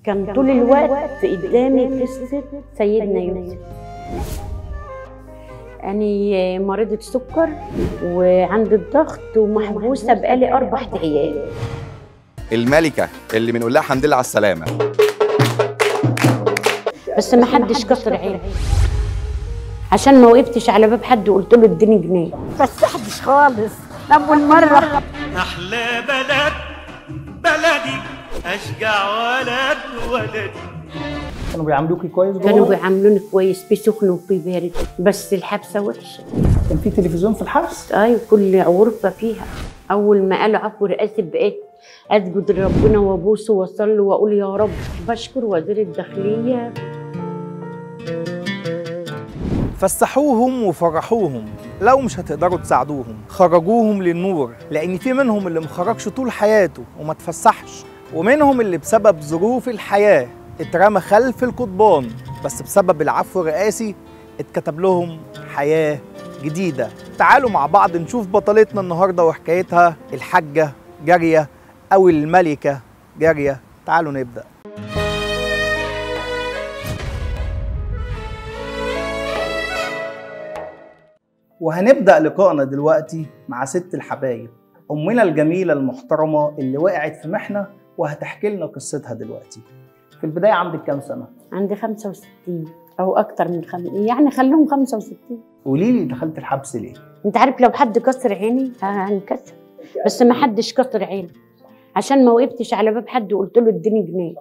كان طول الوقت قدامي قصة سيدنا يوسف. أنا مريضة سكر وعندي الضغط ومحبوسة بقالي 4 أيام. الملكة اللي بنقول لها الحمد لله على السلامة. بس ما حدش كسر عيني عشان ما وقفتش على باب حد وقلت له اديني جنيه. بس حدش خالص أول مرة. أحلى بلد بلدي أشجع ولدي. كانوا بيعاملوكي كويس جوه؟ كانوا بيعاملوني كويس، في سخن وفي بارد، بس الحبسة وحشة. كان في تلفزيون في الحبس؟ أيوة، كل غرفة فيها. أول ما قالوا عفو رئاسي بقيت أسجد لربنا وأبوسه وأصلي وأقول يا رب. بشكر وزير الداخلية. فسحوهم وفرحوهم، لو مش هتقدروا تساعدوهم خرجوهم للنور، لأن في منهم اللي مخرجش طول حياته وما تفسحش، ومنهم اللي بسبب ظروف الحياة اترمى خلف القضبان، بس بسبب العفو الرئاسي اتكتب لهم حياة جديدة. تعالوا مع بعض نشوف بطلتنا النهاردة وحكايتها، الحاجة جارية أو الملكة جارية. تعالوا نبدأ. وهنبدأ لقائنا دلوقتي مع ست الحبايب، أمنا الجميلة المحترمة اللي وقعت في محنة وهتحكي لنا قصتها دلوقتي. في البداية عندك كام سنة؟ عندي 65 أو أكتر من يعني خليهم 65. قولي لي دخلت الحبس ليه؟ أنت عارف لو حد كسر عيني هنكسر، بس ما حدش كسر عيني عشان ما وقفتش على باب حد وقلت له اديني جنيه،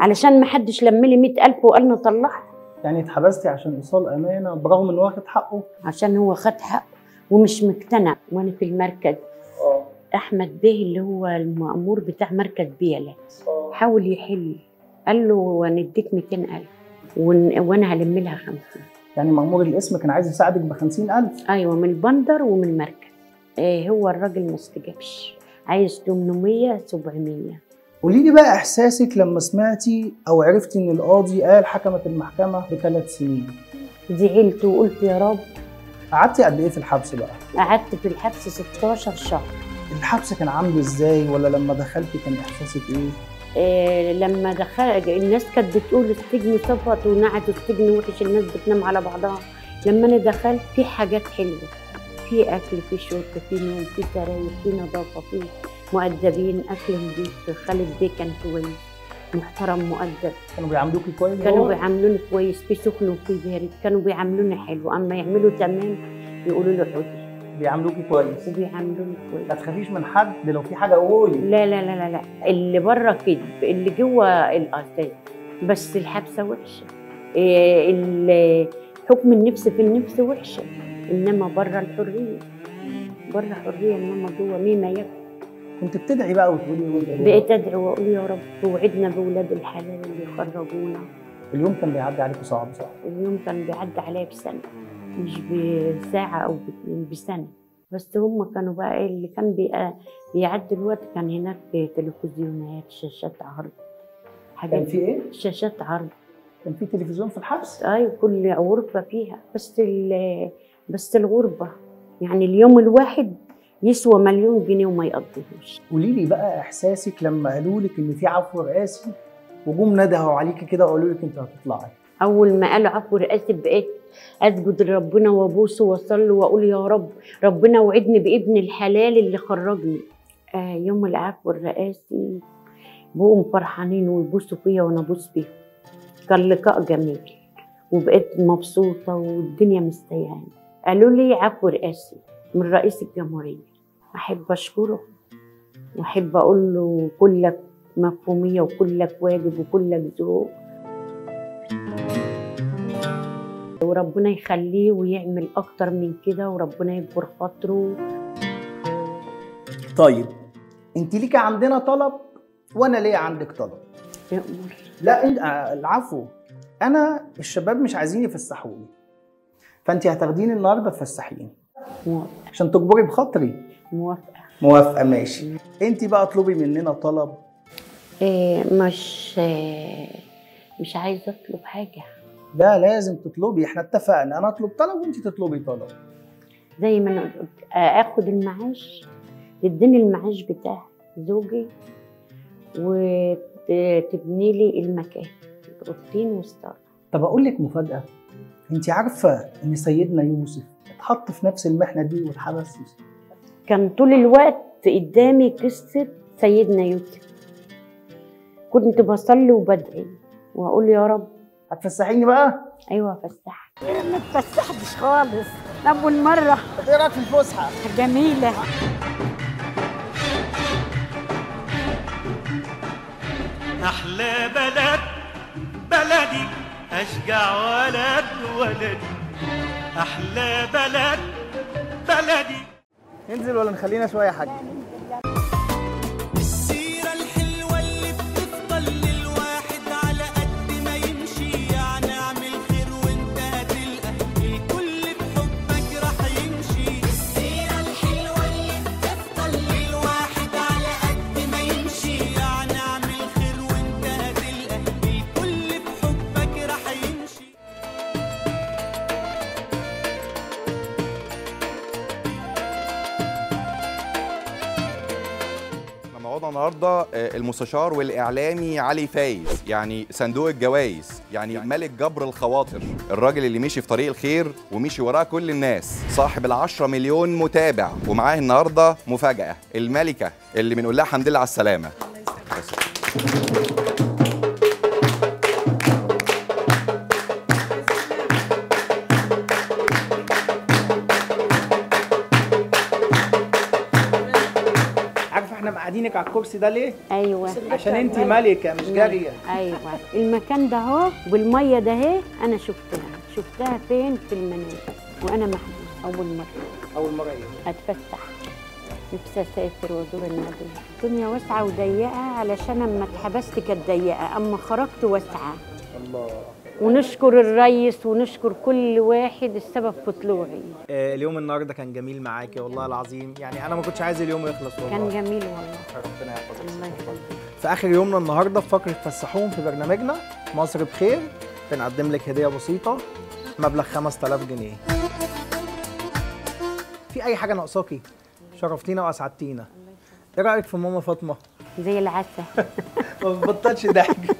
علشان ما حدش لملي 100,000 وقال لي طلعها. يعني اتحبستي عشان إيصال أمانة برغم إن واخد حقه؟ عشان هو خد حقه ومش مقتنع. وأنا في المركز أحمد بيه اللي هو المأمور بتاع مركز بيلا حاول يحل، قال له أنا اديك 200,000 وأنا هلم لها 50. يعني مأمور القسم كان عايز يساعدك ب50,000؟ أيوة، من البندر ومن المركز. هو الراجل ما استجابش، عايز 800 700. قولي لي بقى إحساسك لما سمعتي أو عرفتي إن القاضي قال حكمت المحكمة ب3 سنين. زعلت وقلت يا رب. قعدتي قد إيه في الحبس بقى؟ قعدت في الحبس 16 شهر. الحبس كان عامل إزاي ولا لما دخلتي كان إحساسك إيه؟ لما دخلت الناس كانت بتقول السجن صفت ونعت السجن وحش، الناس بتنام على بعضها. لما انا دخلت في حاجات حلوه، في اكل، في شرب، في نوم، في سراير، في نظافه، في مؤدبين، اكل نضيف. خالد بيه كان كويس محترم مؤدب. كانوا بيعاملوكي كويس؟ كانوا بيعاملوني كويس، في سخن وفي بارد. كانوا بيعاملوني حلو، اما يعملوا تمام يقولوا له حودي. بيعاملوكي كويس؟ وبيعاملوني كويس. ما تخافيش من حد لو في حاجه قولي. لا لا لا لا لا، اللي بره كذب، اللي جوه الاساس. بس الحبسه وحشه. حكم النفس في النفس وحشه، انما بره الحريه. بره حريه، انما جوه مين ما يكفي. كنت بتدعي بقى وتقولي؟ بقيت ادعي واقول يا رب توعدنا باولاد الحلال اللي يخرجونا. اليوم كان بيعدي عليكي صعب صح؟ اليوم كان بيعدي عليا بسنه، مش بساعه او بسنه. بس هم كانوا بقى اللي كان بيعدي الوقت. كان هناك تلفزيونات، شاشات عرض، حاجات. كان في ايه؟ شاشات عرض. كان في تلفزيون في الحبس؟ ايوه، كل غرفه فيها. بس الغربه يعني اليوم الواحد يسوى 1,000,000 جنيه وما يقضيهوش. قولي لي بقى احساسك لما قالوا لك ان في عفو رئاسي وجم ندهوا عليكي كده وقالوا لك انت هتطلعي. اول ما قالوا عفو رئاسي بقيت اسجد لربنا وابوسه واصلي واقول يا رب، ربنا وعدني بابن الحلال اللي خرجني. يوم العفو الرئاسي بقوا فرحانين ويبوسوا فيا وانا ابوس فيهم. كان لقاء جميل وبقيت مبسوطه والدنيا مستيانه. قالوا لي عفو رئاسي من رئيس الجمهوريه. احب اشكره واحب اقول له كلك مفهوميه وكلك واجب وكلك ذوق، وربنا يخليه ويعمل اكتر من كده وربنا يكبر خاطره. طيب انت ليكي عندنا طلب وانا ليا عندك طلب. يأمر. لا انت العفو، انا الشباب مش عايزين يفسحوني، فانت هتاخديني النهارده تفسحيني. موافقه. عشان تجبري بخاطري. موافقه. موافقه ماشي. انت بقى اطلبي مننا طلب. مش عايزه اطلب حاجه. لا لازم تطلبي، احنا اتفقنا انا اطلب طلب وانت تطلبي طلب. زي ما انا قلت اخد المعاش، يديني المعاش بتاع زوجي تبني لي المكان، اوضتين وستاره. طب اقول لك مفاجاه، انت عارفه ان سيدنا يوسف اتحط في نفس المحنه دي واتحبس؟ كان طول الوقت قدامي قصه سيدنا يوسف، كنت بصلي وبدعي واقول يا رب. هتفسحيني بقى؟ ايوه فسحت. ما اتفسحتش خالص، اول مره. طب ايه رايك في الفسحه؟ جميله. أحلى بلد بلدي أشجع ولد ولدي، أحلى بلد بلدي. ننزل ولا نخلينا شويه يا حاج؟ السيرة الحلوة اللي بتفضل للواحد على قد ما يمشي، يعني اعمل خير وانت هتلقى الكل بحبك راح يمشي. السيرة الحلوة اللي بتفضل للواحد على قد ما يمشي، يعني اعمل خير وانت هتلقى الكل بحبك راح يمشي. موضوع النهارده المستشار والاعلامي علي فايز، يعني صندوق الجوائز، يعني ملك جبر الخواطر، الراجل اللي مشي في طريق الخير ومشي وراه كل الناس، صاحب ال10 مليون متابع، ومعاه النهارده مفاجأة، الملكة اللي بنقول لها الحمد لله على السلامة. احنا مقعدينك على الكرسي ده ليه؟ ايوه عشان انت ملكه مش جاريه. ايوه المكان ده اهو والميه ده اهي انا شفتها فين؟ في المنام وانا محبوس اول مره ايه؟ اتفسح، نفسي اسافر وازور النبي. الدنيا واسعه وضيقه، علشان اما اتحبست كانت ضيقه، اما خرجت واسعه. الله. ونشكر الريس ونشكر كل واحد السبب في طلوعي. اليوم النهارده كان جميل معاكي والله العظيم، يعني انا ما كنتش عايز اليوم يخلص والله. كان جميل والله. ربنا يحفظك. الله يخليك. في اخر يومنا النهارده في فقره فسحوهم في برنامجنا مصر بخير، بنقدم لك هديه بسيطه مبلغ 5000 جنيه. في اي حاجه ناقصاكي؟ شرفتينا واسعدتينا. ايه رايك في ماما فاطمه؟ زي العسل. ما بتبطلش ضحك.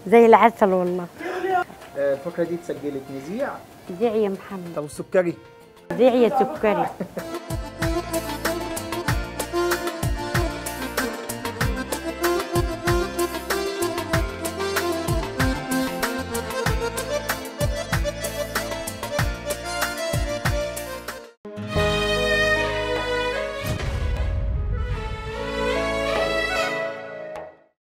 زي العسل والله. الفقره دي اتسجلت نذيع. ذيع يا محمد. طب والسكري؟ ذيع يا سكري.